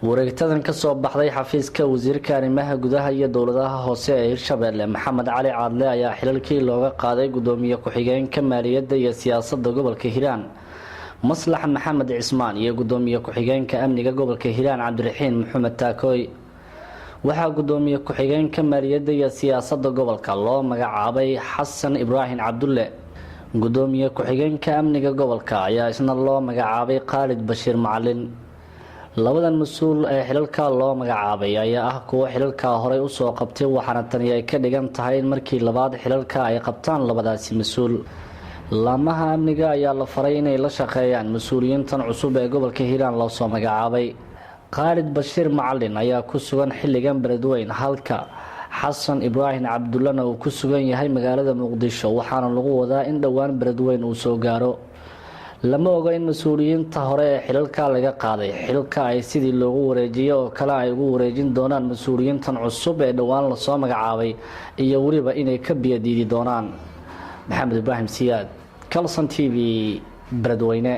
wareegtadan ka soo baxday xafiiska wasiirka arrimaha gudaha iyo dowladaha hoose ee Hirshabelle Maxamed Cali Caadle ayaa xilalkii looga qaaday gudoomiye ku-xigeenka maaliyadda iyo siyaasadda gobolka Hiiraan Maslax Maxamed Cismaan iyo gudoomiye ku-xigeenka amniga gobolka Hiiraan Cabdiraxiin Maxamed Taakoy waxaa gudoomiye ku-xigeenka maaliyadda iyo siyaasadda gobolka loo magacaabay Xasan Ibraahim Cabdulle gudoomiye ku-xigeenka amniga gobolka ayaa isna loo magacaabay Khalid Bashiir Macalin labadan mas'uul ee xilalka loo magacaabay ayaa ah kuwa xilalka hore u soo qabtay waxaana tani ay ka dhigan tahay in markii labaad xilalka ay qabtaan labadaasi mas'uul laamaha amniga ayaa la faray inay la shaqeeyaan mas'uuliyiintan cusub ee gobolka Hiiraan loo soo magacaabay Khalid Bashiir Macalin ayaa ku sugan xilligan Beledweyne halka Xasan Ibraahim Cabdulle uu ku sugan yahay magaalada Muqdisho waxaana lagu wadaa in dhawaan Beledweyne uu soo gaaro lama oga in mas'uuliyiinta hore ee xilalka laga qaaday xilka ay sidii loogu wareejiyo oo kala ay ugu wareejin doonaan mas'uuliyiintan cusub ee dhawaan la soo magacaabay iyo waliba inay ka biyadiidi doonaan Maxamed Ibraahim Siyaad Kalson TV Beledweyne